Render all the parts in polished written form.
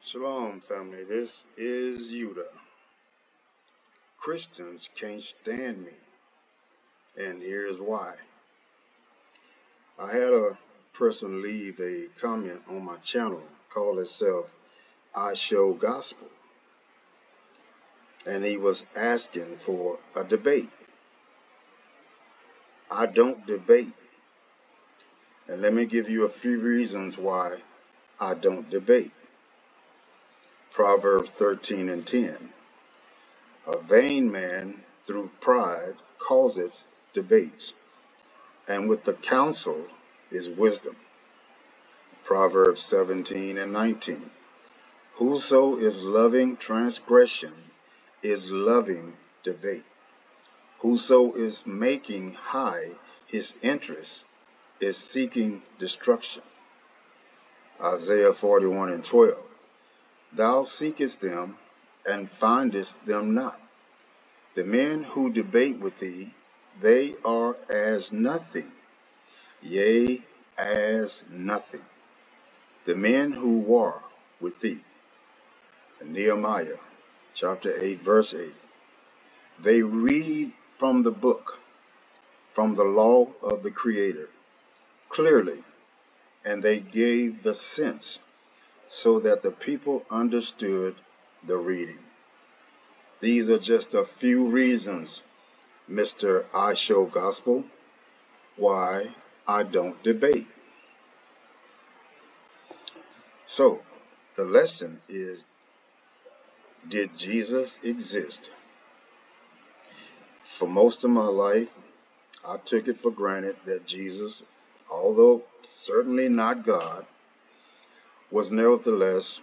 Shalom, family. This is Yuda. Christians can't stand me, and here's why. I had a person leave a comment on my channel, call itself I Show Gospel, and he was asking for a debate. I don't debate, and let me give you a few reasons why I don't debate. Proverbs 13 and 10. A vain man through pride causeth debates, and with the counsel is wisdom. Proverbs 17 and 19. Whoso is loving transgression is loving debate. Whoso is making high his interest is seeking destruction. Isaiah 41 and 12. Thou seekest them and findest them not. The men who debate with thee, they are as nothing, yea, as nothing. The men who war with thee. Nehemiah chapter 8, verse 8. They read from the book, from the law of the Creator, clearly, and they gave the sense so that the people understood the reading. These are just a few reasons, Mr. I Show Gospel, why I don't debate. So, the lesson is, did Jesus exist? For most of my life, I took it for granted that Jesus, although certainly not God, was nevertheless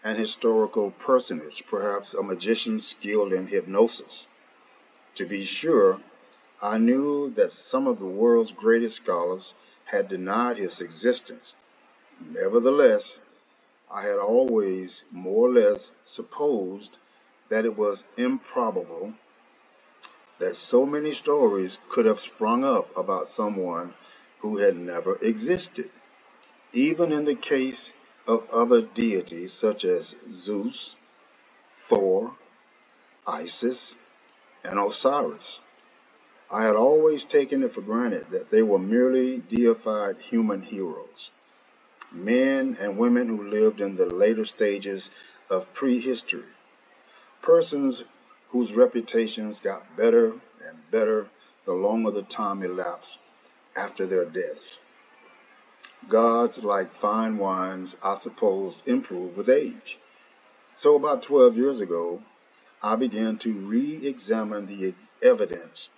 an historical personage, perhaps a magician skilled in hypnosis. To be sure, I knew that some of the world's greatest scholars had denied his existence. Nevertheless, I had always more or less supposed that it was improbable that so many stories could have sprung up about someone who had never existed. Even in the case of other deities such as Zeus, Thor, Isis, and Osiris, I had always taken it for granted that they were merely deified human heroes, men and women who lived in the later stages of prehistory, persons whose reputations got better and better the longer the time elapsed after their deaths. Gods, like fine wines, I suppose, improve with age. So about 12 years ago, I began to re-examine the evidence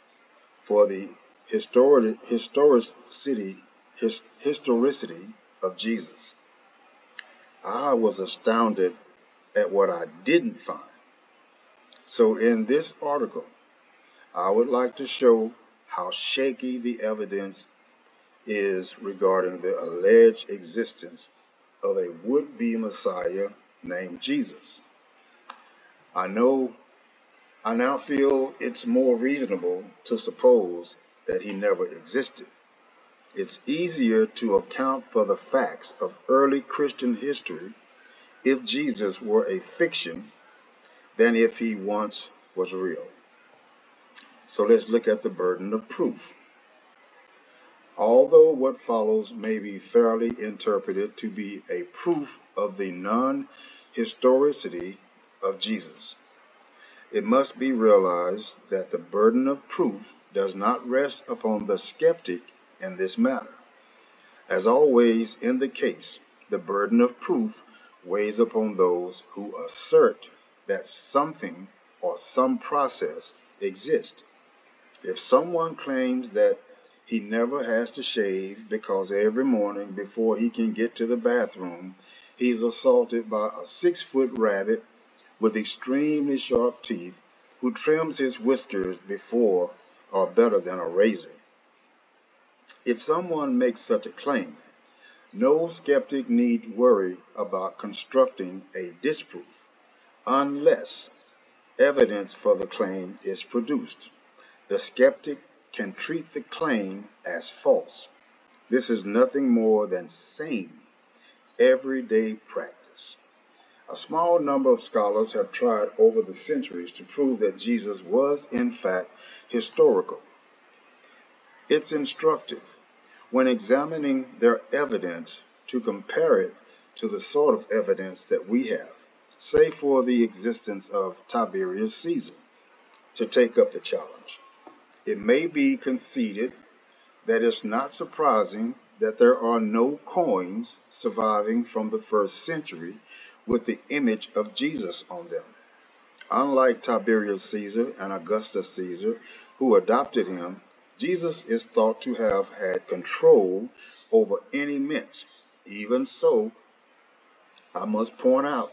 for the historicity of Jesus. I was astounded at what I didn't find. So in this article, I would like to show how shaky the evidence is regarding the alleged existence of a would-be Messiah named Jesus. I now feel it's more reasonable to suppose that he never existed. It's easier to account for the facts of early Christian history if Jesus were a fiction than if he once was real. So let's look at the burden of proof. Although what follows may be fairly interpreted to be a proof of the non-historicity of Jesus, it must be realized that the burden of proof does not rest upon the skeptic in this matter. As always in the case, the burden of proof weighs upon those who assert that something or some process exists. If someone claims that he never has to shave because every morning before he can get to the bathroom, he's assaulted by a 6-foot rabbit with extremely sharp teeth who trims his whiskers before or better than a razor. If someone makes such a claim, no skeptic need worry about constructing a disproof unless evidence for the claim is produced. The skeptic can treat the claim as false. This is nothing more than sane, everyday practice. A small number of scholars have tried over the centuries to prove that Jesus was, in fact, historical. It's instructive when examining their evidence to compare it to the sort of evidence that we have, say for the existence of Tiberius Caesar, to take up the challenge. It may be conceded that it's not surprising that there are no coins surviving from the first century with the image of Jesus on them. Unlike Tiberius Caesar and Augustus Caesar, who adopted him, Jesus is thought to have had control over any mint. Even so, I must point out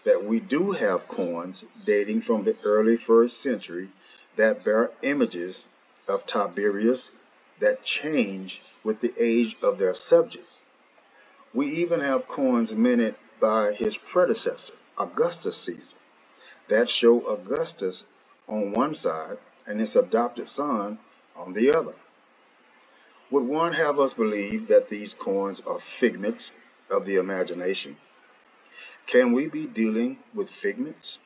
that we do have coins dating from the early first century that bear images of Tiberius that change with the age of their subject. We even have coins minted by his predecessor, Augustus Caesar, that show Augustus on one side and his adopted son on the other. Would one have us believe that these coins are figments of the imagination? Can we be dealing with figments?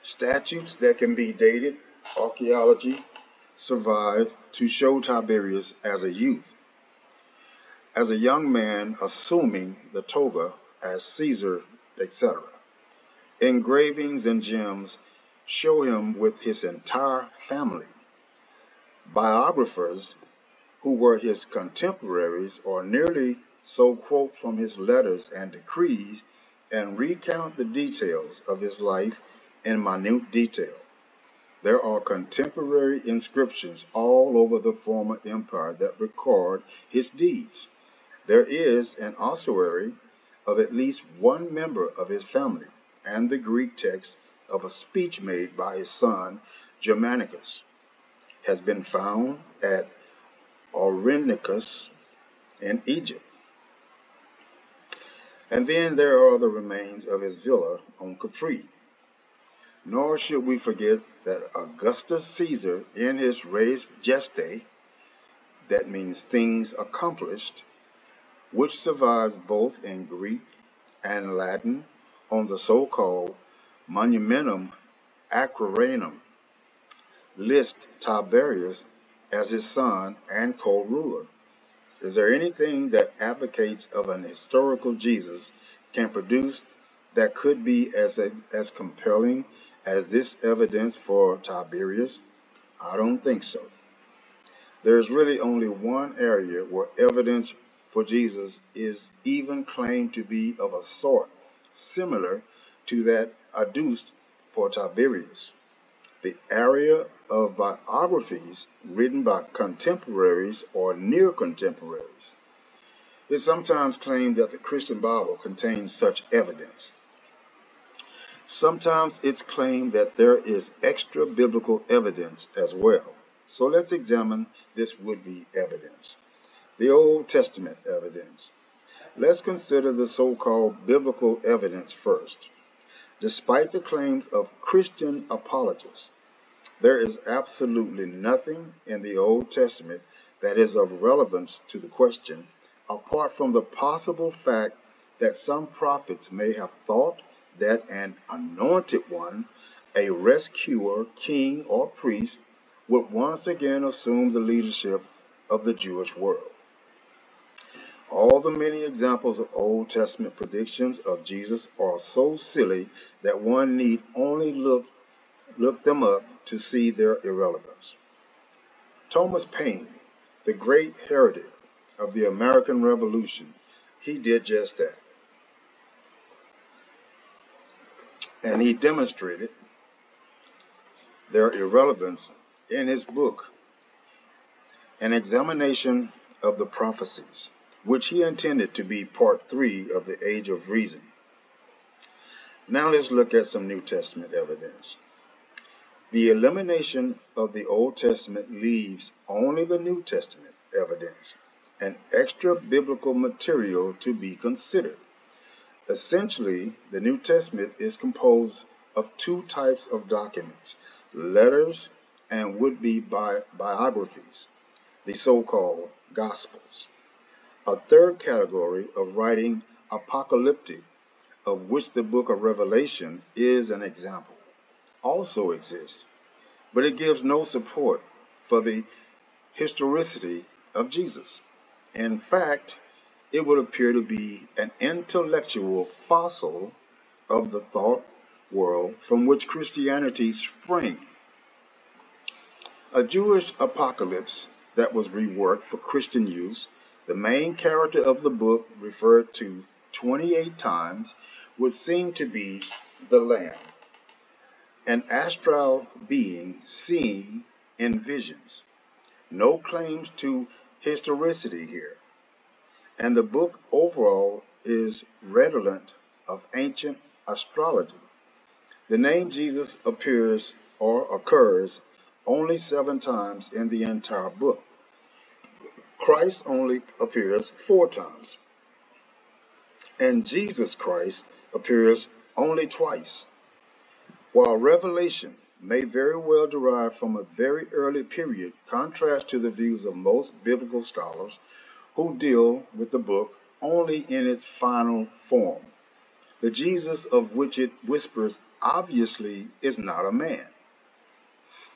Statues that can be dated, archaeology survive to show Tiberius as a youth, as a young man assuming the toga as Caesar, etc. Engravings and gems show him with his entire family. Biographers who were his contemporaries or nearly so quote from his letters and decrees and recount the details of his life in minute detail. There are contemporary inscriptions all over the former empire that record his deeds. There is an ossuary of at least one member of his family and the Greek text of a speech made by his son Germanicus has been found at Aurignacius in Egypt. And then there are the remains of his villa on Capri. Nor should we forget that Augustus Caesar, in his res gestae, that means things accomplished, which survives both in Greek and Latin on the so-called Monumentum Aquaranum, lists Tiberius as his son and co-ruler. Is there anything that advocates of an historical Jesus can produce that could be as compelling as this evidence for Tiberius? I don't think so. There is really only one area where evidence for Jesus is even claimed to be of a sort similar to that adduced for Tiberius. The area of biographies written by contemporaries or near contemporaries. It's sometimes claimed that the Christian Bible contains such evidence. Sometimes it's claimed that there is extra biblical evidence as well. So let's examine this would-be evidence. The Old Testament evidence. Let's consider the so-called biblical evidence first. Despite the claims of Christian apologists, there is absolutely nothing in the Old Testament that is of relevance to the question, apart from the possible fact that some prophets may have thought that an anointed one, a rescuer, king, or priest, would once again assume the leadership of the Jewish world. All the many examples of Old Testament predictions of Jesus are so silly that one need only look them up to see their irrelevance. Thomas Paine, the great heretic of the American Revolution, he did just that. And he demonstrated their irrelevance in his book, An Examination of the Prophecies, which he intended to be part 3 of the Age of Reason. Now let's look at some New Testament evidence. The elimination of the Old Testament leaves only the New Testament evidence, and extra biblical material to be considered. Essentially, the New Testament is composed of two types of documents, letters and would-be biographies, the so-called Gospels. A third category of writing, apocalyptic, of which the book of Revelation is an example, also exists, but it gives no support for the historicity of Jesus. In fact, it would appear to be an intellectual fossil of the thought world from which Christianity sprang. A Jewish apocalypse that was reworked for Christian use, the main character of the book, referred to 28 times, would seem to be the Lamb, an astral being seen in visions. No claims to historicity here, and the book overall is redolent of ancient astrology. The name Jesus appears or occurs only 7 times in the entire book. Christ only appears 4 times, and Jesus Christ appears only twice. While Revelation may very well derive from a very early period, contrast to the views of most biblical scholars who deal with the book only in its final form. The Jesus of which it whispers obviously is not a man.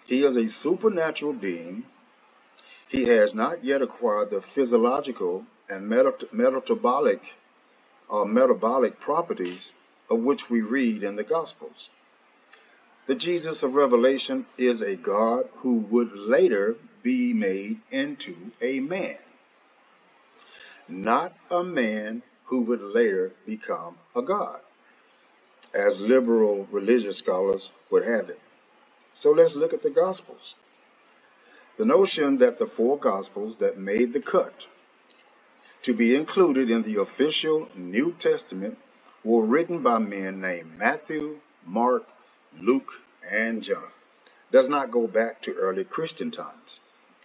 He is a supernatural being. He has not yet acquired the physiological and metabolic properties of which we read in the Gospels. The Jesus of Revelation is a God who would later be made into a man, not a man who would later become a God, as liberal religious scholars would have it. So let's look at the Gospels. The notion that the 4 Gospels that made the cut to be included in the official New Testament were written by men named Matthew, Mark, Luke, and John does not go back to early Christian times.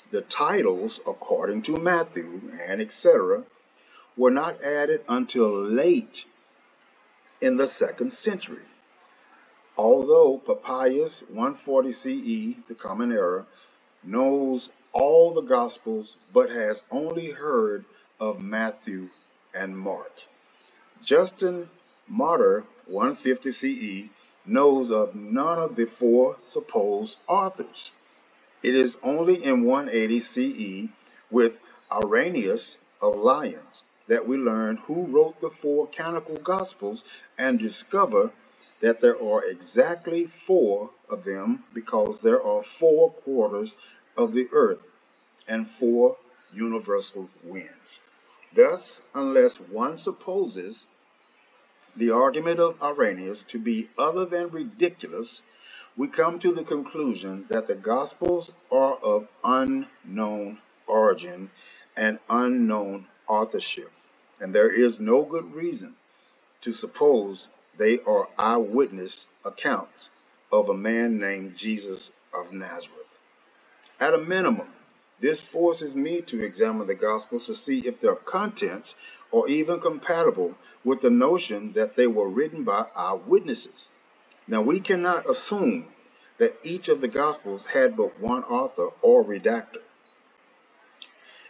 The titles, according to Matthew and etc., were not added until late in the 2nd century. Although Papias 140 CE, the Common Era, knows all the Gospels but has only heard of Matthew and Mark. Justin Martyr 150 CE knows of none of the 4 supposed authors. It is only in 180 CE with Irenaeus of Lyons that we learn who wrote the 4 canonical Gospels and discover that there are exactly 4 of them because there are 4 quarters of the earth and 4 universal winds. Thus, unless one supposes the argument of Irenaeus to be other than ridiculous, we come to the conclusion that the Gospels are of unknown origin and unknown authorship, and there is no good reason to suppose they are eyewitness accounts of a man named Jesus of Nazareth. At a minimum, this forces me to examine the Gospels to see if their contents are even compatible with the notion that they were written by eyewitnesses. Now, we cannot assume that each of the Gospels had but one author or redactor.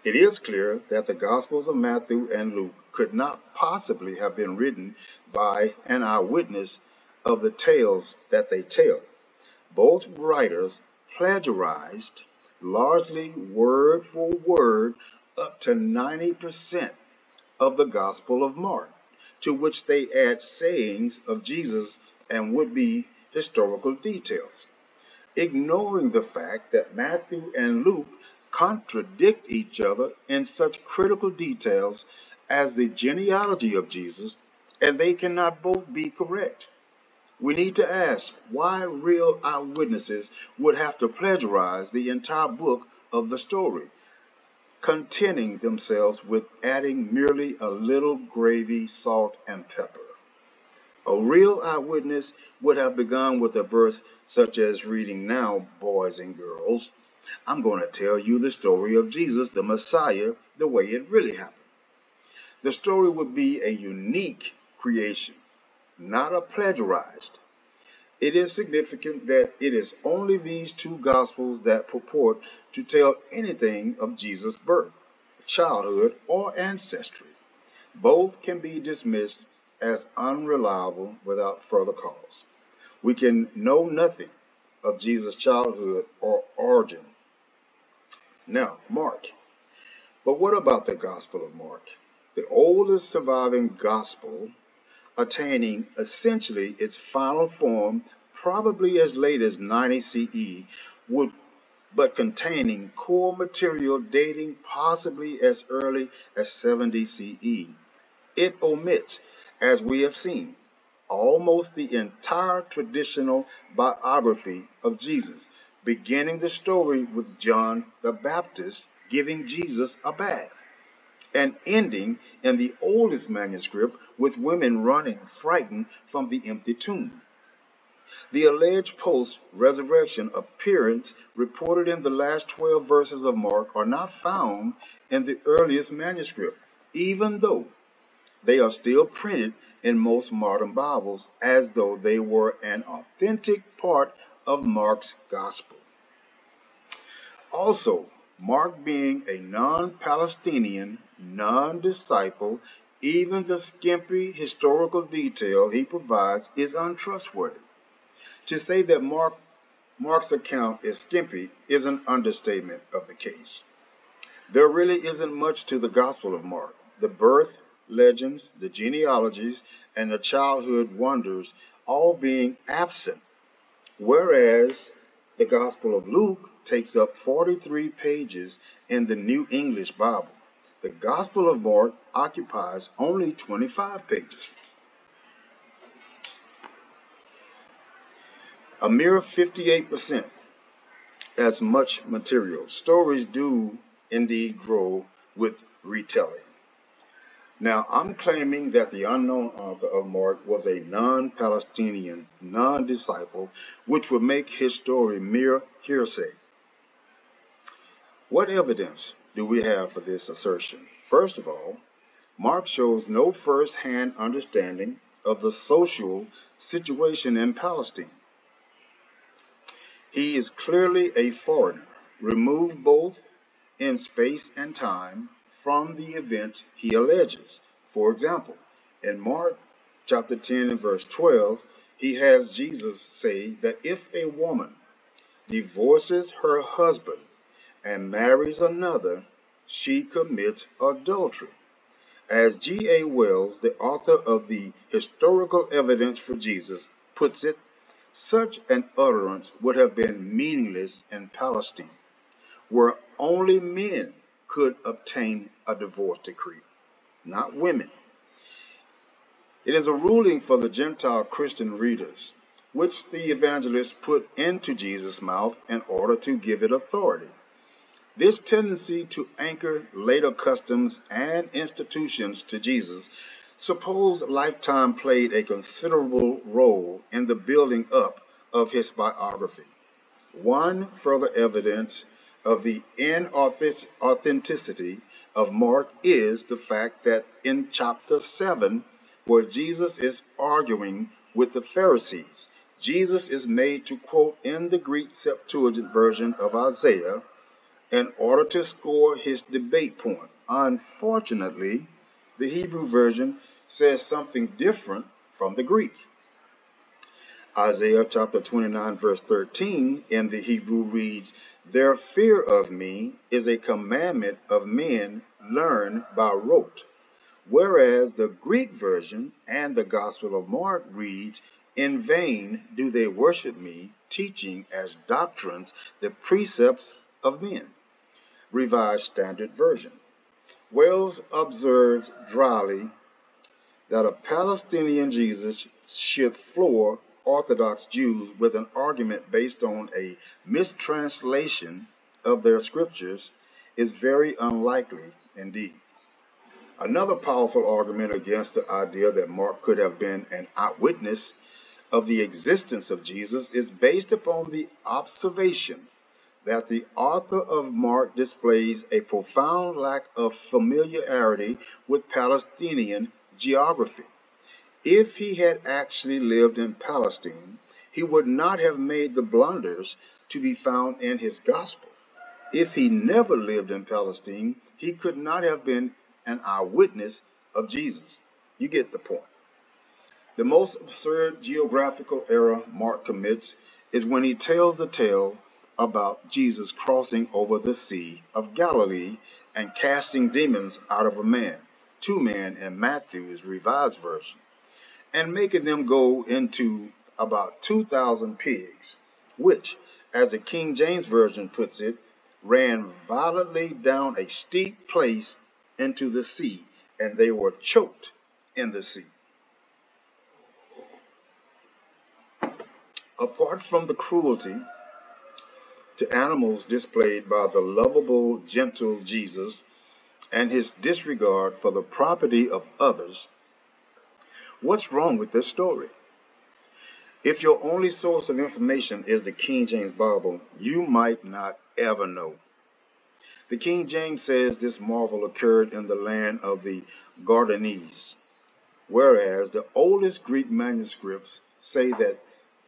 It is clear that the Gospels of Matthew and Luke could not possibly have been written by an eyewitness of the tales that they tell. Both writers plagiarized largely word for word up to 90% of the Gospel of Mark, to which they add sayings of Jesus and would-be historical details, ignoring the fact that Matthew and Luke contradict each other in such critical details as the genealogy of Jesus, and they cannot both be correct. We need to ask why real eyewitnesses would have to plagiarize the entire book of the story, contenting themselves with adding merely a little gravy, salt, and pepper. A real eyewitness would have begun with a verse such as reading, "Now, boys and girls, I'm going to tell you the story of Jesus, the Messiah, the way it really happened." The story would be a unique creation, not a plagiarized. It is significant that it is only these 2 Gospels that purport to tell anything of Jesus' birth, childhood, or ancestry. Both can be dismissed as unreliable without further cause. We can know nothing of Jesus' childhood or origin. Now, Mark. But what about the Gospel of Mark? The oldest surviving gospel, attaining essentially its final form probably as late as 90 CE, would but containing core material dating possibly as early as 70 CE. It omits, as we have seen, almost the entire traditional biography of Jesus, beginning the story with John the Baptist giving Jesus a bath, and ending in the oldest manuscript with women running frightened from the empty tomb. The alleged post-resurrection appearance reported in the last 12 verses of Mark are not found in the earliest manuscript, even though they are still printed in most modern Bibles as though they were an authentic part of Mark's gospel. Also, Mark being a non-Palestinian, non-disciple, even the skimpy historical detail he provides is untrustworthy. To say that Mark's account is skimpy is an understatement of the case. There really isn't much to the Gospel of Mark. The birth, legends, the genealogies, and the childhood wonders all being absent, whereas the Gospel of Luke takes up 43 pages in the New English Bible. The Gospel of Mark occupies only 25 pages. A mere 58% as much material. Stories do indeed grow with retelling. Now, I'm claiming that the unknown author of Mark was a non-Palestinian, non-disciple, which would make his story mere hearsay. What evidence do we have for this assertion? First of all, Mark shows no first-hand understanding of the social situation in Palestine. He is clearly a foreigner, removed both in space and time from the events he alleges. For example, in Mark chapter 10 and verse 12, he has Jesus say that if a woman divorces her husband and marries another, she commits adultery. As G.A. Wells, the author of the historical evidence for Jesus, puts it, such an utterance would have been meaningless in Palestine, where only men could obtain a divorce decree, not women. It is a ruling for the Gentile Christian readers, which the evangelists put into Jesus' mouth in order to give it authority. This tendency to anchor later customs and institutions to Jesus supposed lifetime played a considerable role in the building up of his biography. One further evidence of the inauthenticity of Mark is the fact that in chapter 7, where Jesus is arguing with the Pharisees, Jesus is made to quote in the Greek Septuagint version of Isaiah in order to score his debate point. Unfortunately, the Hebrew version says something different from the Greek. Isaiah chapter 29 verse 13 in the Hebrew reads, "Their fear of me is a commandment of men learned by rote," whereas the Greek version and the Gospel of Mark reads, "In vain do they worship me, teaching as doctrines the precepts of men." Revised Standard Version. Wells observes dryly that a Palestinian Jesus should floor Orthodox Jews with an argument based on a mistranslation of their scriptures is very unlikely indeed. Another powerful argument against the idea that Mark could have been an eyewitness of the existence of Jesus is based upon the observation that the author of Mark displays a profound lack of familiarity with Palestinian geography. If he had actually lived in Palestine, he would not have made the blunders to be found in his gospel. If he never lived in Palestine, he could not have been an eyewitness of Jesus. You get the point. The most absurd geographical error Mark commits is when he tells the tale about Jesus crossing over the Sea of Galilee and casting demons out of a man, two men in Matthew's Revised Version, and making them go into about 2,000 pigs, which, as the King James Version puts it, ran violently down a steep place into the sea, and they were choked in the sea. Apart from the cruelty to animals displayed by the lovable, gentle Jesus and his disregard for the property of others, what's wrong with this story? If your only source of information is the King James Bible, you might not ever know. The King James says this marvel occurred in the land of the Gadarenes, whereas the oldest Greek manuscripts say that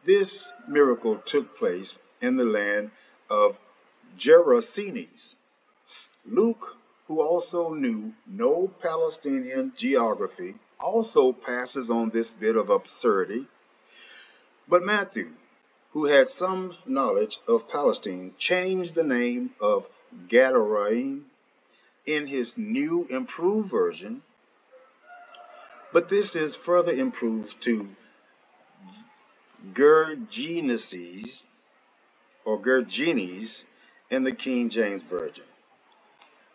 this miracle took place in the land of Gerasenes. Luke, who also knew no Palestinian geography, also passes on this bit of absurdity. But Matthew, who had some knowledge of Palestine, changed the name of Gadarene in his new improved version, but this is further improved to Gergeneses or Gergenes in the King James Version.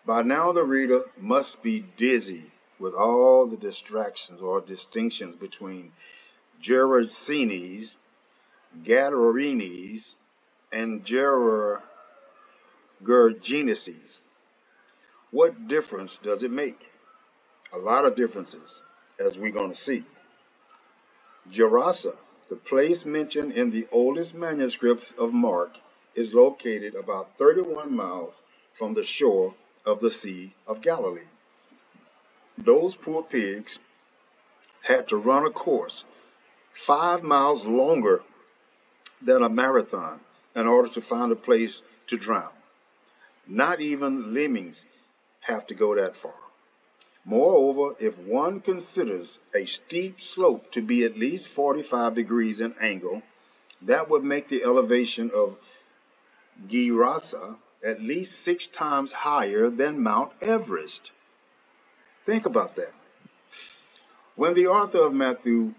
By now the reader must be dizzy with all the distractions or distinctions between Gerasenes, Gadarenes, and Gergeneses. What difference does it make? A lot of differences, as we're going to see. Gerasa, the place mentioned in the oldest manuscripts of Mark, is located about 31 miles from the shore of the Sea of Galilee. Those poor pigs had to run a course 5 miles longer than a marathon in order to find a place to drown. Not even lemmings have to go that far. Moreover, if one considers a steep slope to be at least 45 degrees in angle, that would make the elevation of Gerasa at least 6 times higher than Mount Everest. Think about that. When the author of Matthew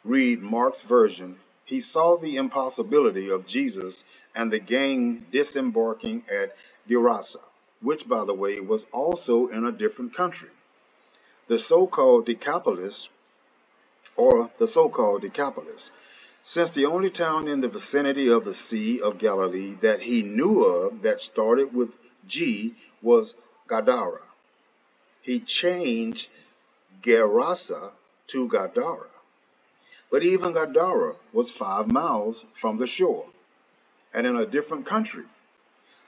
read Mark's version, he saw the impossibility of Jesus and the gang disembarking at Gerasa, which, by the way, was also in a different country. The so-called Decapolis, since the only town in the vicinity of the Sea of Galilee that he knew of that started with G was Gadara. He changed Gerasa to Gadara. But even Gadara was 5 miles from the shore and in a different country.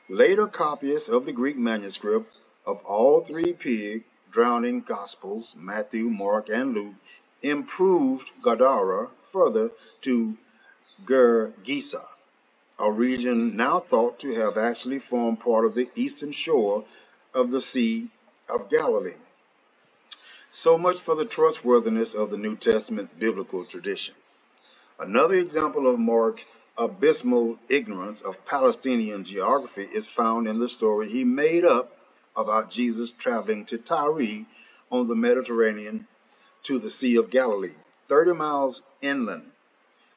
Later copyists of the Greek manuscript of all three pig drowning Gospels, Matthew, Mark, and Luke, improved Gadara further to Gergesa, a region now thought to have actually formed part of the eastern shore of the Sea of Galilee. So much for the trustworthiness of the New Testament biblical tradition. Another example of Mark's abysmal ignorance of Palestinian geography is found in the story he made up about Jesus traveling to Tyre on the Mediterranean to the Sea of Galilee, 30 miles inland.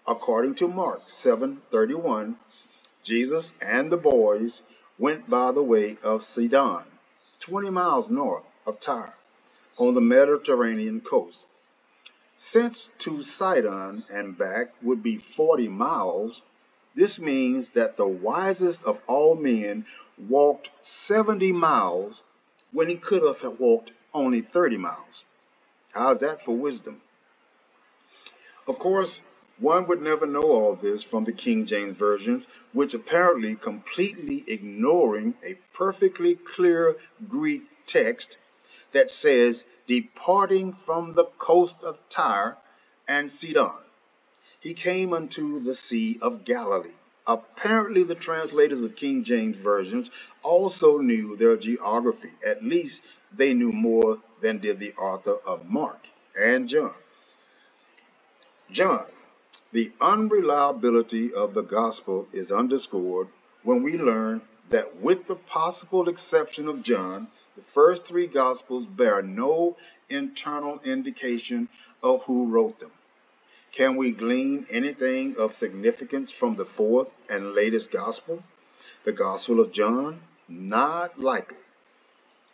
According to Mark 7:31, Jesus and the boys went by the way of Sidon, 20 miles north of Tyre, on the Mediterranean coast. Since to Sidon and back would be 40 miles, this means that the wisest of all men walked 70 miles when he could have walked only 30 miles. How's that for wisdom? Of course, one would never know all this from the King James Version, which apparently completely ignoring a perfectly clear Greek text that says, departing from the coast of Tyre and Sidon, he came unto the Sea of Galilee. Apparently, the translators of King James versions also knew their geography. At least they knew more than did the author of Mark and John. John. The unreliability of the gospel is underscored when we learn that, with the possible exception of John, the first three gospels bear no internal indication of who wrote them. Can we glean anything of significance from the fourth and latest gospel, the Gospel of John? Not likely.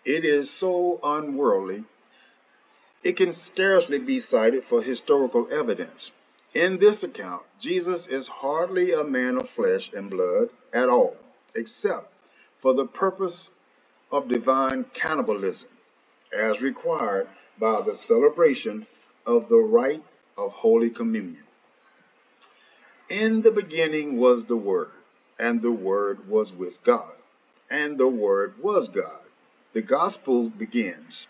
It is so unworldly, it can scarcely be cited for historical evidence. In this account, Jesus is hardly a man of flesh and blood at all, except for the purpose of divine cannibalism, as required by the celebration of the rite of Holy Communion. In the beginning was the Word, and the Word was with God, and the Word was God. The Gospel begins.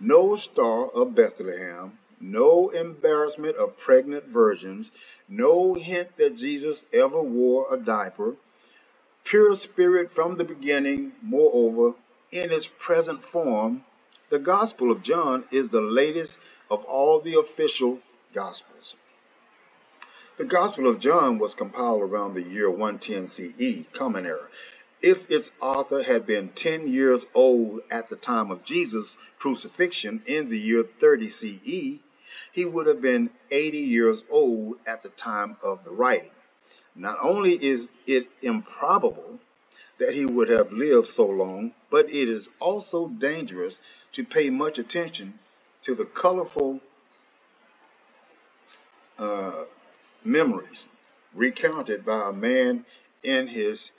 No star of Bethlehem, no embarrassment of pregnant virgins, no hint that Jesus ever wore a diaper. Pure spirit from the beginning, moreover, in its present form, the Gospel of John is the latest of all the official Gospels. The Gospel of John was compiled around the year 110 CE, Common Era. If its author had been 10 years old at the time of Jesus' crucifixion in the year 30 CE, he would have been 80 years old at the time of the writing. Not only is it improbable that he would have lived so long, but it is also dangerous to pay much attention to the colorful memories recounted by a man in his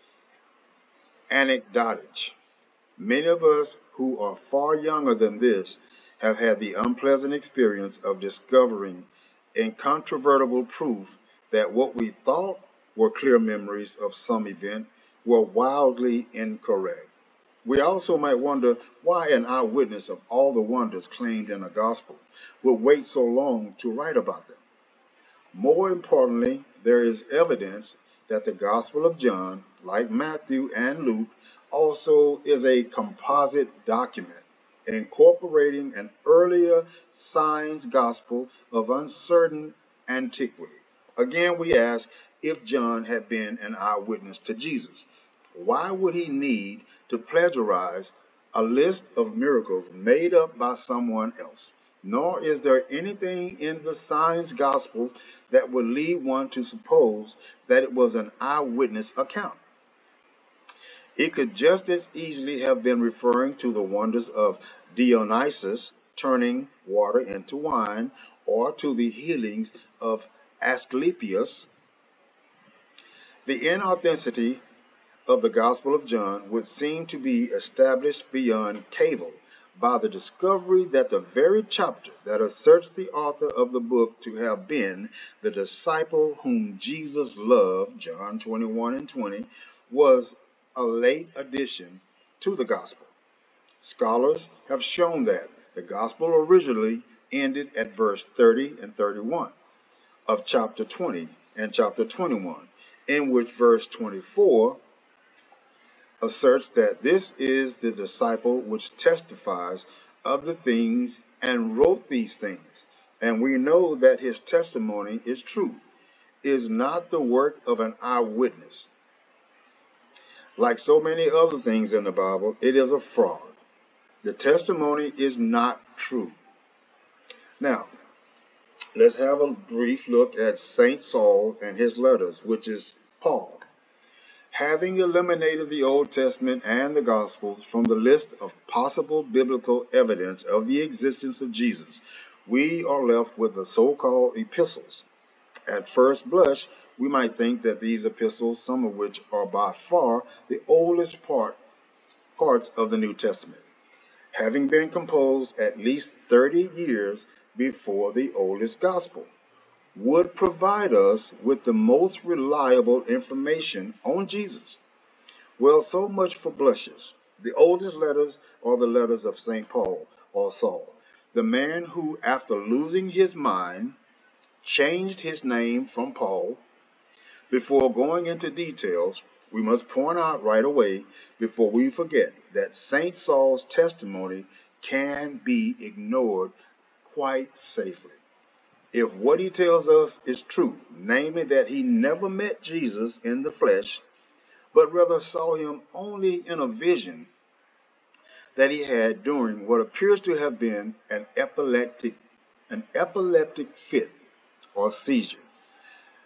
anecdotage. Many of us who are far younger than this have had the unpleasant experience of discovering incontrovertible proof that what we thought were clear memories of some event were wildly incorrect. We also might wonder why an eyewitness of all the wonders claimed in a gospel would wait so long to write about them. More importantly, there is evidence that the Gospel of John, like Matthew and Luke, also is a composite document incorporating an earlier signs gospel of uncertain antiquity. Again, we ask, if John had been an eyewitness to Jesus, why would he need to plagiarize a list of miracles made up by someone else? Nor is there anything in the signs gospels that would lead one to suppose that it was an eyewitness account. It could just as easily have been referring to the wonders of Dionysus turning water into wine, or to the healings of Asclepius. The inauthenticity of the Gospel of John would seem to be established beyond cavil by the discovery that the very chapter that asserts the author of the book to have been the disciple whom Jesus loved, John 21 and 20, was a late addition to the Gospel. Scholars have shown that the Gospel originally ended at verse 30 and 31 of chapter 20 and chapter 21, in which verse 24 asserts that this is the disciple which testifies of the things and wrote these things. And we know that his testimony is true, is not the work of an eyewitness. Like so many other things in the Bible, it is a fraud. The testimony is not true. Now, let's have a brief look at St. Saul and his letters, which is Paul. Having eliminated the Old Testament and the Gospels from the list of possible biblical evidence of the existence of Jesus, we are left with the so-called epistles. At first blush, we might think that these epistles, some of which are by far the oldest parts of the New Testament, having been composed at least 30 years before the oldest Gospel, would provide us with the most reliable information on Jesus. Well, so much for blushes. The oldest letters are the letters of St. Paul or Saul, the man who, after losing his mind, changed his name from Paul. Before going into details, we must point out right away, before we forget, that St. Saul's testimony can be ignored quite safely. If what he tells us is true, namely that he never met Jesus in the flesh, but rather saw him only in a vision that he had during what appears to have been an epileptic fit or seizure,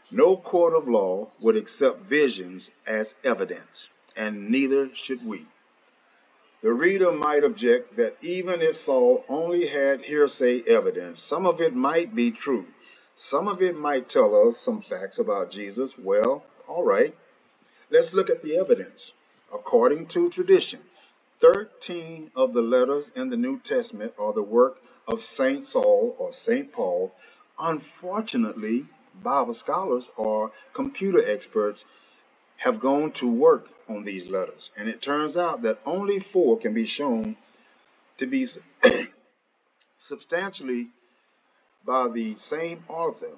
no court of law would accept visions as evidence, and neither should we. The reader might object that even if Saul only had hearsay evidence, some of it might be true. Some of it might tell us some facts about Jesus. Well, all right, let's look at the evidence. According to tradition, 13 of the letters in the New Testament are the work of St. Saul or St. Paul. Unfortunately, Bible scholars or computer experts have gone to work on these letters, and it turns out that only 4 can be shown to be substantially by the same author,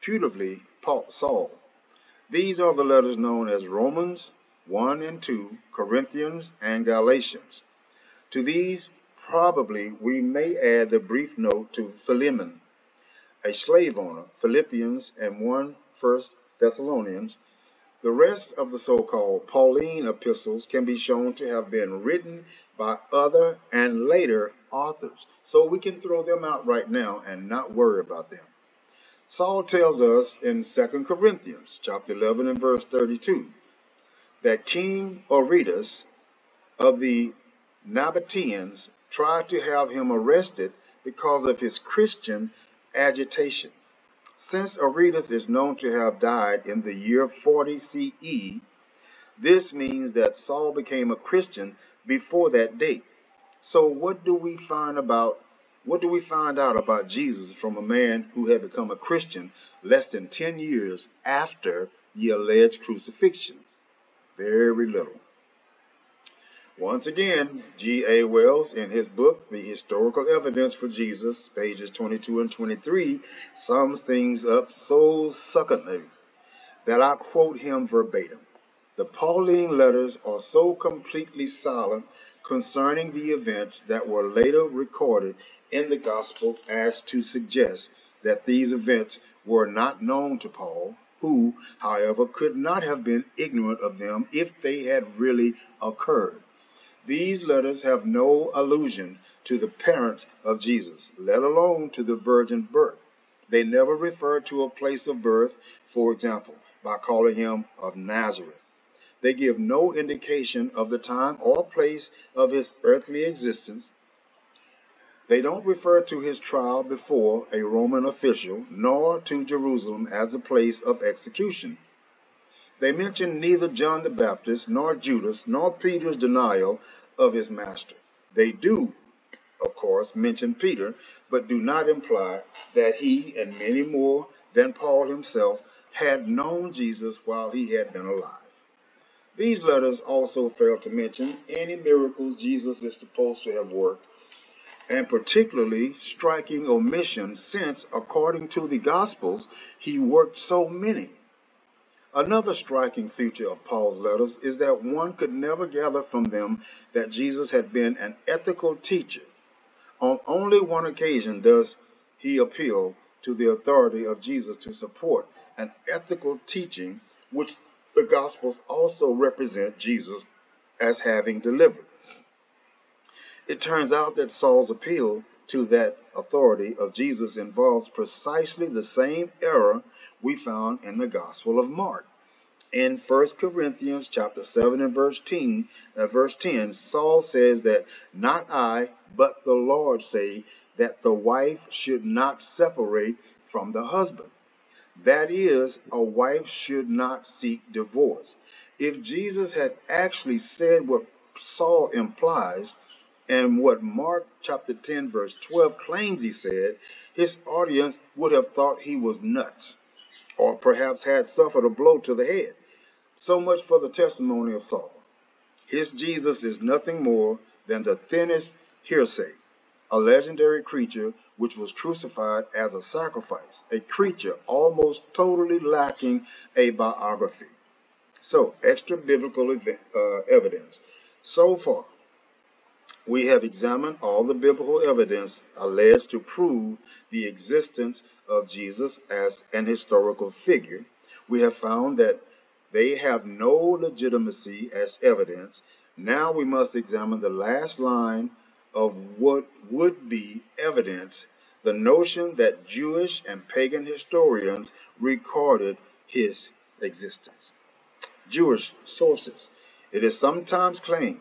putatively Saul. These are the letters known as Romans 1 and 2, Corinthians, and Galatians. To these, probably, we may add the brief note to Philemon, a slave owner, Philippians, and 1 Thessalonians. The rest of the so-called Pauline epistles can be shown to have been written by other and later authors, so we can throw them out right now and not worry about them. Saul tells us in 2 Corinthians chapter 11 and verse 32 that King Aretas of the Nabateans tried to have him arrested because of his Christian agitation. Since Aretas is known to have died in the year 40 CE, this means that Saul became a Christian before that date. So what do we find out about Jesus from a man who had become a Christian less than 10 years after the alleged crucifixion? Very little. Once again, G.A. Wells, in his book, The Historical Evidence for Jesus, pages 22 and 23, sums things up so succinctly that I quote him verbatim. The Pauline letters are so completely silent concerning the events that were later recorded in the Gospel as to suggest that these events were not known to Paul, who, however, could not have been ignorant of them if they had really occurred. These letters have no allusion to the parents of Jesus, let alone to the virgin birth. They never refer to a place of birth, for example, by calling him of Nazareth. They give no indication of the time or place of his earthly existence. They don't refer to his trial before a Roman official, nor to Jerusalem as a place of execution. They mention neither John the Baptist, nor Judas, nor Peter's denial of his master. They do, of course, mention Peter, but do not imply that he and many more than Paul himself had known Jesus while he had been alive. These letters also fail to mention any miracles Jesus is supposed to have worked, and particularly striking omission since, according to the Gospels, he worked so many. Another striking feature of Paul's letters is that one could never gather from them that Jesus had been an ethical teacher. On only one occasion does he appeal to the authority of Jesus to support an ethical teaching which the Gospels also represent Jesus as having delivered. It turns out that Saul's appeal to that authority of Jesus involves precisely the same error we found in the Gospel of Mark. In 1 Corinthians chapter 7 and verse 10, Saul says that not I, but the Lord say that the wife should not separate from the husband. That is, a wife should not seek divorce. If Jesus had actually said what Saul implies and what Mark chapter 10 verse 12 claims he said, his audience would have thought he was nuts, or perhaps had suffered a blow to the head. So much for the testimony of Saul. His Jesus is nothing more than the thinnest hearsay, a legendary creature which was crucified as a sacrifice, a creature almost totally lacking a biography. So, extra biblical evidence. So far, We have examined all the biblical evidence alleged to prove the existence of Jesus as an historical figure. We have found that they have no legitimacy as evidence. Now we must examine the last line of what would be evidence, the notion that Jewish and pagan historians recorded his existence. Jewish sources. It is sometimes claimed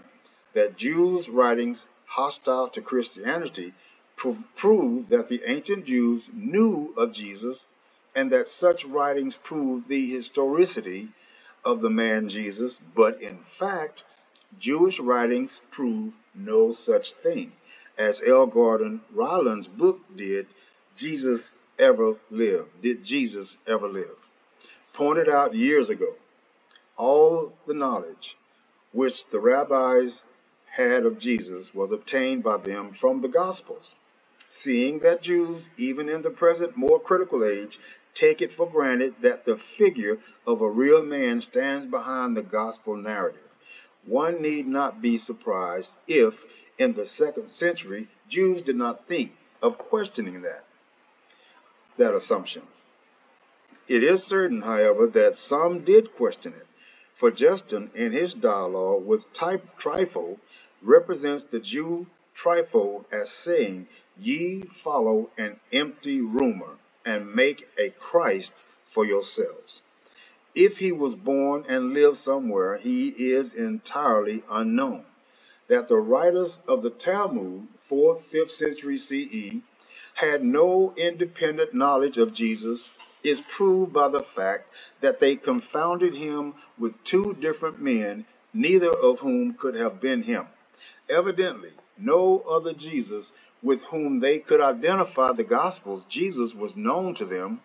that Jews' writings hostile to Christianity prove that the ancient Jews knew of Jesus and that such writings prove the historicity of the man Jesus, but in fact, Jewish writings prove no such thing. As L. Gordon Ryland's book did, Jesus ever lived? Did Jesus ever live? Pointed out years ago, all the knowledge which the rabbis had of Jesus was obtained by them from the Gospels. Seeing that Jews, even in the present more critical age, take it for granted that the figure of a real man stands behind the Gospel narrative, one need not be surprised if, in the 2nd century, Jews did not think of questioning that assumption. It is certain, however, that some did question it, for Justin, in his dialogue with Trypho, represents the Jew Trypho as saying, "Ye follow an empty rumor, and make a Christ for yourselves. If he was born and lived somewhere, he is entirely unknown." That the writers of the Talmud, 4th, 5th century CE, had no independent knowledge of Jesus is proved by the fact that they confounded him with two different men, neither of whom could have been him. Evidently, no other Jesus with whom they could identify the Gospels, Jesus was known to them.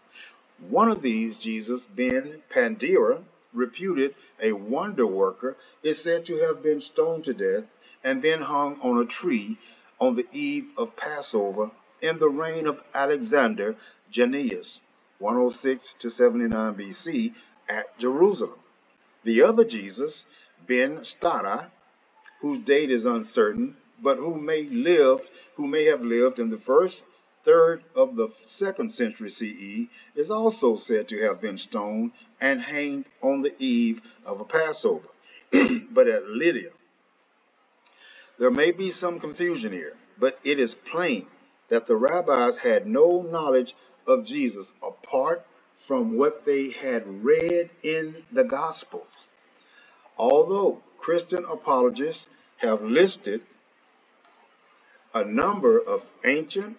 One of these, Jesus, Ben Pandira, reputed a wonder worker, is said to have been stoned to death and then hung on a tree on the eve of Passover in the reign of Alexander Jannaeus, 106 to 79 BC, at Jerusalem. The other Jesus, Ben Stada, whose date is uncertain, but who may have lived in the first third of the 2nd century CE, is also said to have been stoned and hanged on the eve of a Passover, but at Lydia. There may be some confusion here, but it is plain that the rabbis had no knowledge of Jesus apart from what they had read in the Gospels. Although Christian apologists have listed a number of ancient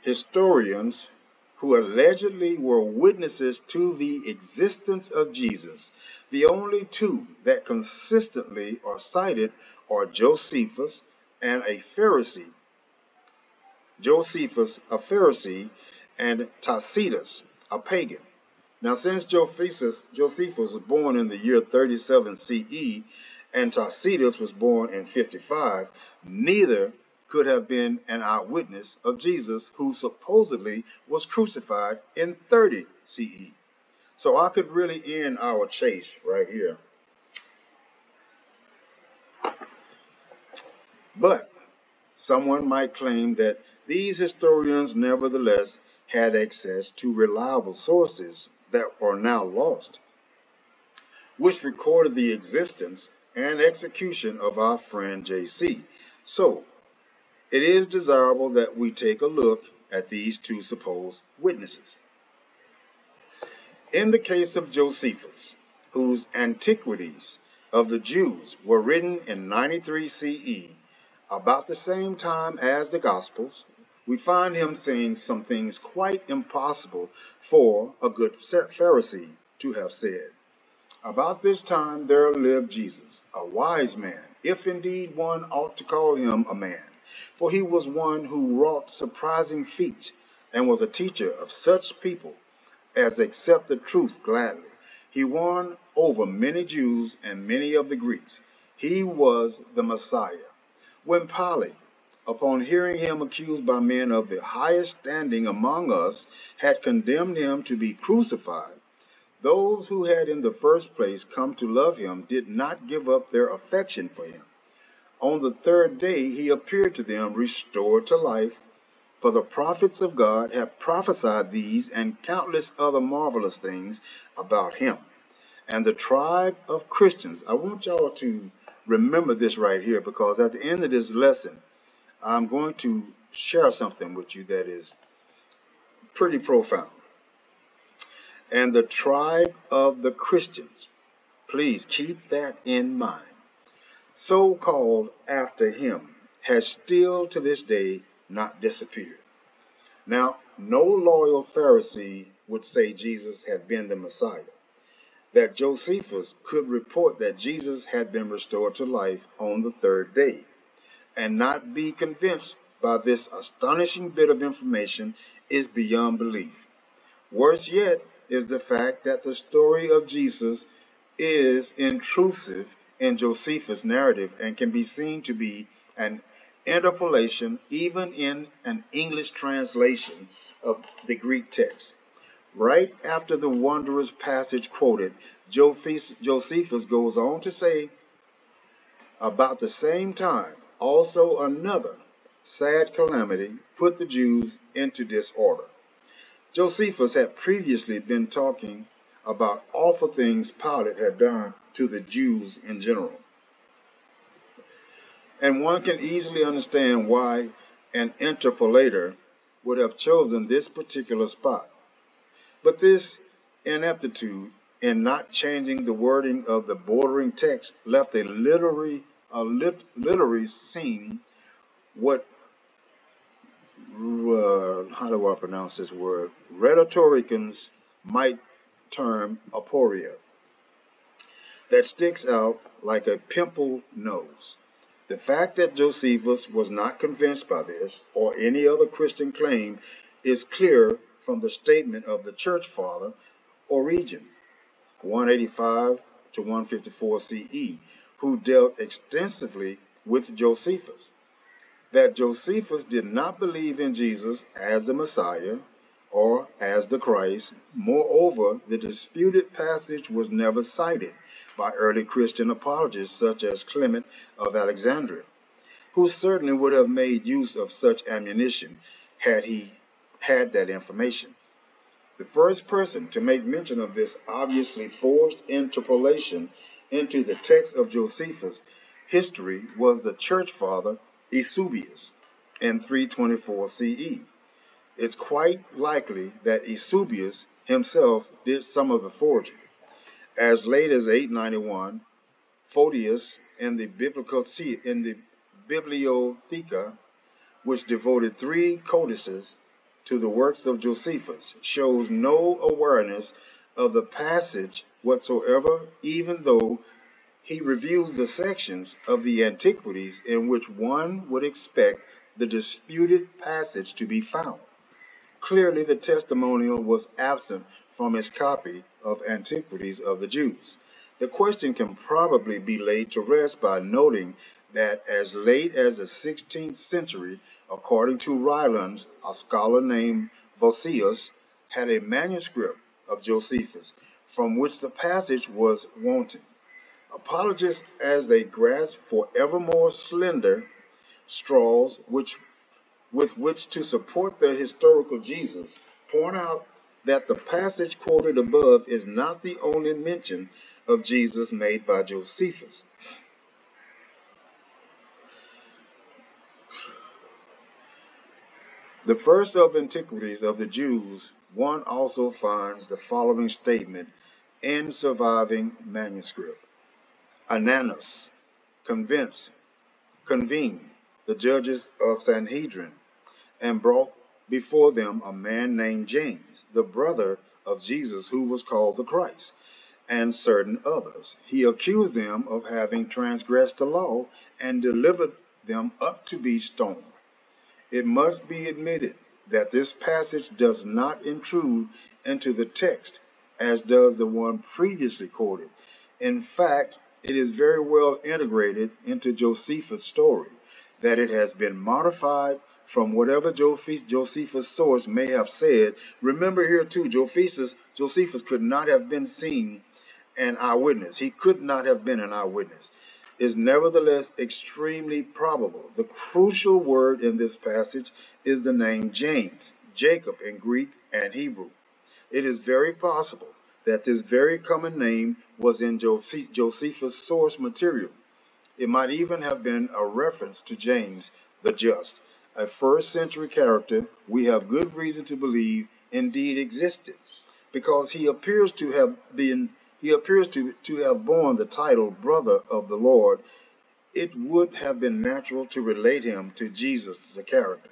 historians who allegedly were witnesses to the existence of Jesus, the only two that consistently are cited are Josephus, a Pharisee, and Tacitus, a pagan. Now, since Josephus was born in the year 37 CE and Tacitus was born in 55, neither could have been an eyewitness of Jesus, who supposedly was crucified in 30 CE. So I could really end our chase right here. But someone might claim that these historians nevertheless had access to reliable sources that are now lost, which recorded the existence and execution of our friend JC. So, it is desirable that we take a look at these two supposed witnesses. In the case of Josephus, whose Antiquities of the Jews were written in 93 CE, about the same time as the Gospels, we find him saying some things quite impossible for a good Pharisee to have said. About this time there lived Jesus, a wise man, if indeed one ought to call him a man, for he was one who wrought surprising feats, and was a teacher of such people as accept the truth gladly. He won over many Jews and many of the Greeks. He was the Messiah. When Pilate, upon hearing him accused by men of the highest standing among us, had condemned him to be crucified, those who had in the first place come to love him did not give up their affection for him. On the third day he appeared to them, restored to life. For the prophets of God have prophesied these and countless other marvelous things about him. And the tribe of Christians, I want y'all to remember this right here, because at the end of this lesson, I'm going to share something with you that is pretty profound. And the tribe of the Christians, please keep that in mind, so called after him, has still to this day not disappeared. Now, no loyal Pharisee would say Jesus had been the Messiah, that Josephus could report that Jesus had been restored to life on the third day, and not be convinced by this astonishing bit of information is beyond belief. Worse yet is the fact that the story of Jesus is intrusive in Josephus' narrative and can be seen to be an interpolation even in an English translation of the Greek text. Right after the wondrous passage quoted, Josephus goes on to say, about the same time, also another sad calamity put the Jews into disorder. Josephus had previously been talking about awful things Pilate had done to the Jews in general. And one can easily understand why an interpolator would have chosen this particular spot. But this ineptitude in not changing the wording of the bordering text left a literary scene what how do I pronounce this word? Rhetoricians might term aporia, that sticks out like a pimple nose. The fact that Josephus was not convinced by this or any other Christian claim is clear from the statement of the church father Origen, 185 to 154 CE, who dealt extensively with Josephus, that Josephus did not believe in Jesus as the Messiah or as the Christ. Moreover, the disputed passage was never cited by early Christian apologists such as Clement of Alexandria, who certainly would have made use of such ammunition had he had that information. The first person to make mention of this obviously forced interpolation into the text of Josephus' history was the church father Eusebius in 324 CE. It's quite likely that Eusebius himself did some of the forging. As late as 891, Photius in the Bibliotheca, which devoted 3 codices to the works of Josephus, shows no awareness of the passage whatsoever, even though he reviews the sections of the Antiquities in which one would expect the disputed passage to be found. Clearly, the testimonial was absent from his copy of Antiquities of the Jews. The question can probably be laid to rest by noting that as late as the 16th century, according to Rylands, a scholar named Vossius had a manuscript of Josephus from which the passage was wanting. Apologists, as they grasp for ever more slender straws with which to support their historical Jesus, point out that the passage quoted above is not the only mention of Jesus made by Josephus. The first of Antiquities of the Jews, one also finds the following statement in surviving manuscript. Ananus convened the judges of Sanhedrin and brought before them a man named James, the brother of Jesus, who was called the Christ, and certain others. He accused them of having transgressed the law and delivered them up to be stoned. It must be admitted that this passage does not intrude into the text as does the one previously quoted. In fact, it is very well integrated into Josephus' story, that it has been modified from whatever Josephus' source may have said. Remember here too, Josephus could not have been seen an eyewitness. He could not have been an eyewitness. is nevertheless extremely probable. The crucial word in this passage is the name James, Jacob in Greek and Hebrew. It is very possible that this very common name was in Josephus' source material. It might even have been a reference to James the Just, a first century character we have good reason to believe indeed existed, because he appears to have borne the title brother of the Lord. It would have been natural to relate him to Jesus, the character.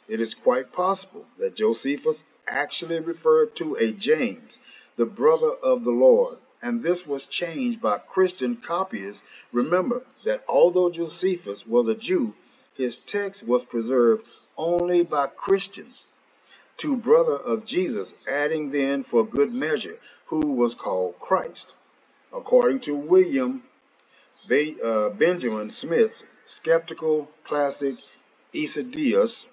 It is quite possible that Josephus actually referred to a James, the brother of the Lord, and this was changed by Christian copyists. Remember that although Josephus was a Jew, his text was preserved only by Christians, to brother of Jesus, adding then for good measure, who was called Christ. According to William Benjamin Smith's skeptical classic Eusebius,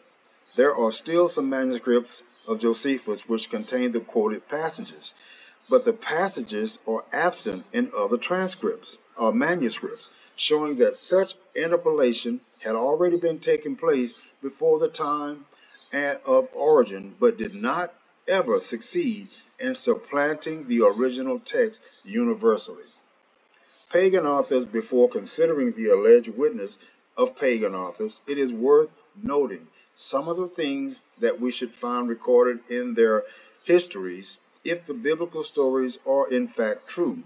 there are still some manuscripts of Josephus which contain the quoted passages, but the passages are absent in other transcripts or manuscripts, showing that such interpolation had already been taking place before the time of origin, but did not ever succeed in supplanting the original text universally. Pagan authors, before considering the alleged witness of pagan authors, it is worth noting some of the things that we should find recorded in their histories if the biblical stories are in fact true.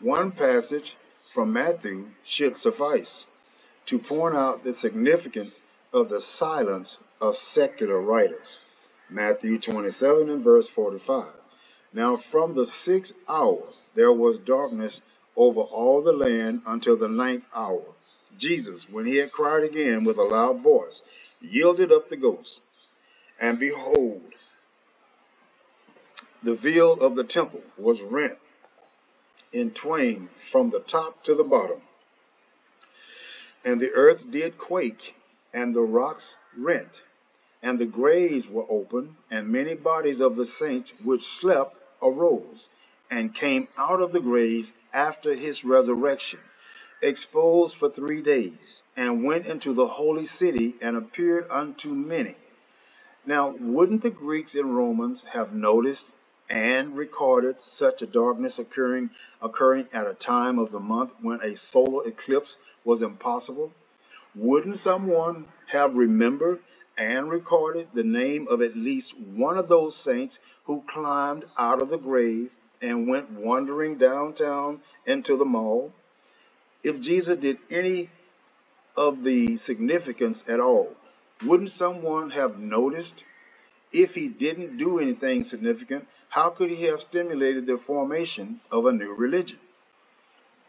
One passage from Matthew should suffice to point out the significance of the silence of secular writers. Matthew 27 and verse 45. Now from the 6th hour there was darkness over all the land until the 9th hour. Jesus, when he had cried again with a loud voice, yielded up the ghost. And behold, the veil of the temple was rent in twain from the top to the bottom. And the earth did quake, and the rocks rent, and the graves were opened, and many bodies of the saints which slept arose, and came out of the grave after his resurrection, exposed for 3 days, and went into the holy city, and appeared unto many. Now, wouldn't the Greeks and Romans have noticed and recorded such a darkness occurring at a time of the month when a solar eclipse was impossible? Wouldn't someone have remembered and recorded the name of at least one of those saints who climbed out of the grave and went wandering downtown into the mall? If Jesus did any of the significance at all, wouldn't someone have noticed? If he didn't do anything significant, how could he have stimulated the formation of a new religion?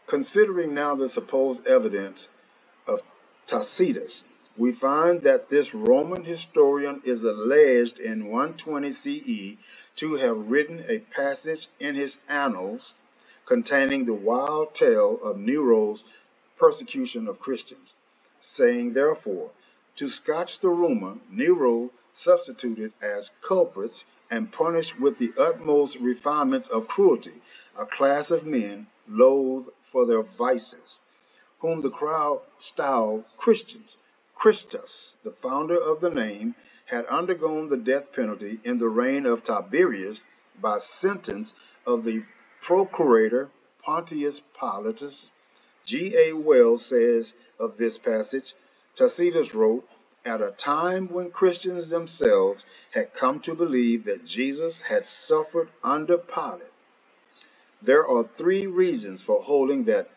Considering now the supposed evidence of Tacitus, we find that this Roman historian is alleged in 120 CE to have written a passage in his annals containing the wild tale of Nero's persecution of Christians, saying, therefore, to scotch the rumor, Nero substituted as culprits and punished with the utmost refinements of cruelty a class of men loathed for their vices, whom the crowd styled Christians. Christus, the founder of the name, had undergone the death penalty in the reign of Tiberius by sentence of the procurator Pontius Pilatus. G.A. Wells says of this passage, Tacitus wrote, at a time when Christians themselves had come to believe that Jesus had suffered under Pilate. There are 3 reasons for holding that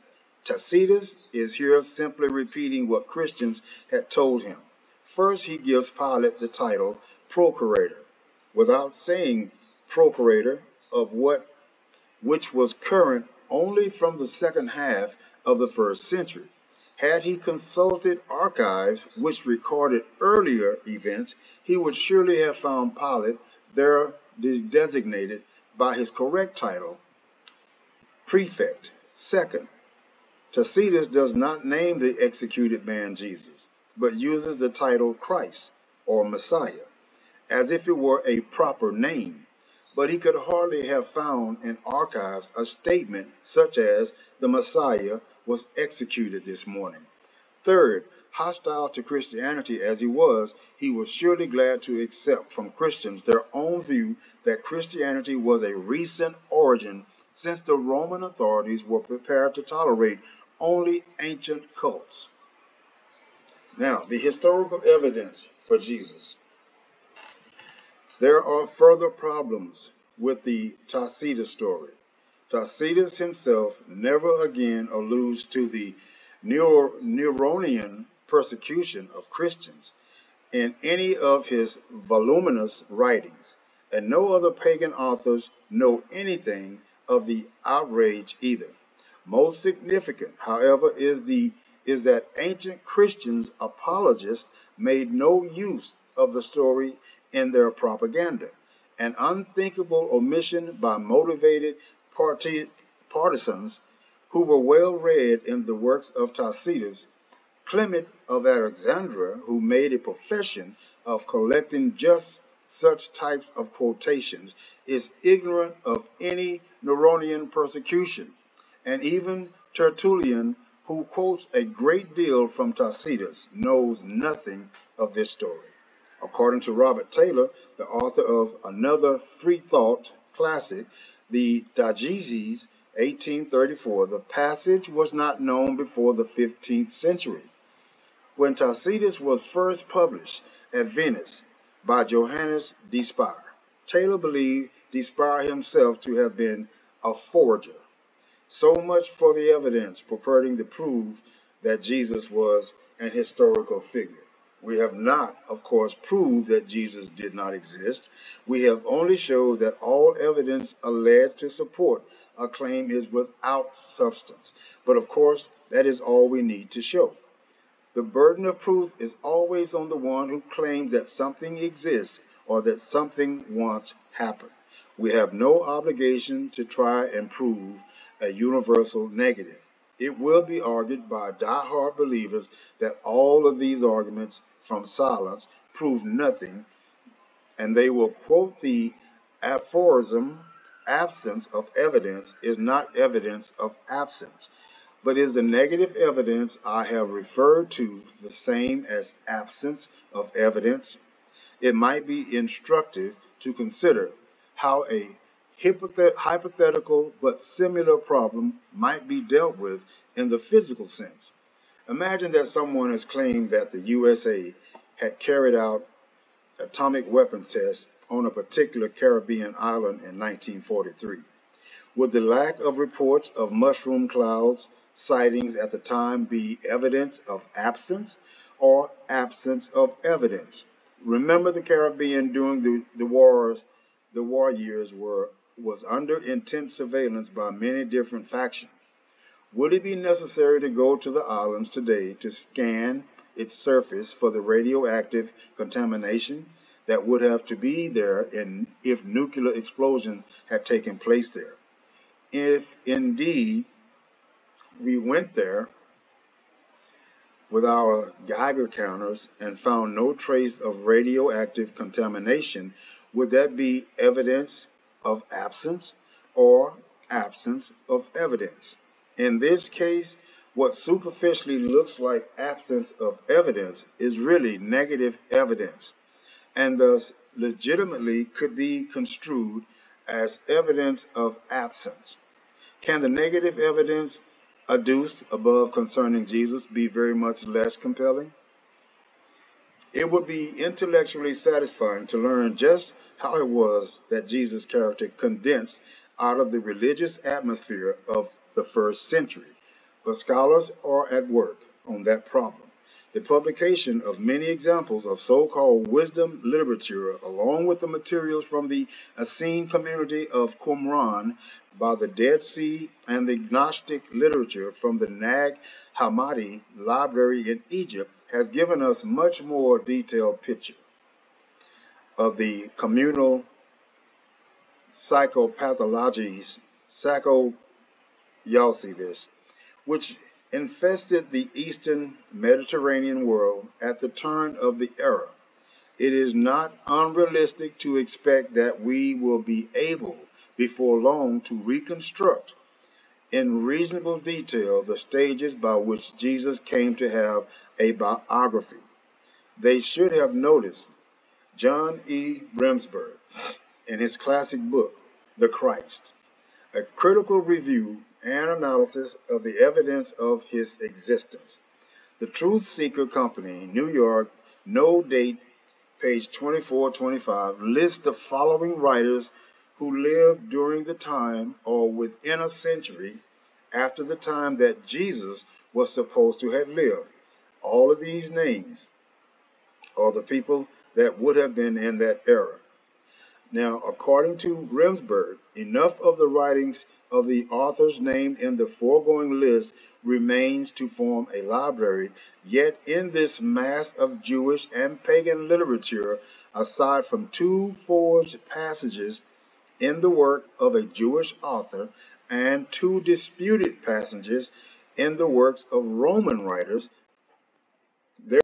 Tacitus is here simply repeating what Christians had told him. First, he gives Pilate the title procurator, without saying procurator of which was current only from the second half of the 1st century. Had he consulted archives which recorded earlier events, he would surely have found Pilate there designated by his correct title, prefect. Second, Tacitus does not name the executed man Jesus, but uses the title Christ or Messiah, as if it were a proper name. but he could hardly have found in archives a statement such as the Messiah was executed this morning. Third, hostile to Christianity as he was surely glad to accept from Christians their own view that Christianity was a recent origin, since the Roman authorities were prepared to tolerate only ancient cults. Now, the historical evidence for Jesus. There are further problems with the Tacitus story. Tacitus himself never again alludes to the Neronian persecution of Christians in any of his voluminous writings, and no other pagan authors know anything of the outrage either. Most significant, however, is that ancient Christians apologists made no use of the story in their propaganda, an unthinkable omission by motivated partisans who were well read in the works of Tacitus. Clement of Alexandria, who made a profession of collecting just such types of quotations, is ignorant of any Neronian persecution, and even Tertullian, who quotes a great deal from Tacitus, knows nothing of this story. According to Robert Taylor, the author of another free thought classic, the Digeses, 1834, the passage was not known before the 15th century. When Tacitus was first published at Venice by Johannes de Spire, Taylor believed de Spire himself to have been a forger. So much for the evidence purporting to prove that Jesus was an historical figure. We have not, of course, proved that Jesus did not exist. We have only showed that all evidence alleged to support a claim is without substance. But of course, that is all we need to show. The burden of proof is always on the one who claims that something exists or that something once happened. We have no obligation to try and prove a universal negative. It will be argued by die-hard believers that all of these arguments from silence prove nothing, and they will quote the aphorism, absence of evidence is not evidence of absence. But is the negative evidence I have referred to the same as absence of evidence? It might be instructive to consider how a hypothetical but similar problem might be dealt with in the physical sense. Imagine that someone has claimed that the USA had carried out atomic weapons tests on a particular Caribbean island in 1943. Would the lack of reports of mushroom clouds sightings at the time be evidence of absence or absence of evidence? Remember, the Caribbean during the war years was under intense surveillance by many different factions. Would it be necessary to go to the islands today to scan its surface for the radioactive contamination that would have to be there if nuclear explosion had taken place there? If indeed we went there with our Geiger counters and found no trace of radioactive contamination, would that be evidence of absence or absence of evidence? In this case, what superficially looks like absence of evidence is really negative evidence, and thus legitimately could be construed as evidence of absence. Can the negative evidence adduced above concerning Jesus be very much less compelling? It would be intellectually satisfying to learn just how it was that Jesus' character condensed out of the religious atmosphere of the first century, but scholars are at work on that problem. The publication of many examples of so-called wisdom literature, along with the materials from the Essene community of Qumran by the Dead Sea and the Gnostic literature from the Nag Hammadi library in Egypt, has given us much more detailed picture of the communal psychopathologies, y'all see this, which infested the eastern Mediterranean world at the turn of the era, It is not unrealistic to expect that we will be able before long to reconstruct in reasonable detail the stages by which Jesus came to have a biography. They should have noticed John E. Bremsberg in his classic book, The Christ, a critical review and analysis of the evidence of his existence. The Truth Seeker Company, New York, no date, page 2425, lists the following writers who lived during the time or within a century after the time that Jesus was supposed to have lived. All of these names are the people that would have been in that era. Now, according to Remsburg, enough of the writings of the authors named in the foregoing list remains to form a library, yet in this mass of Jewish and pagan literature, aside from two forged passages in the work of a Jewish author and two disputed passages in the works of Roman writers,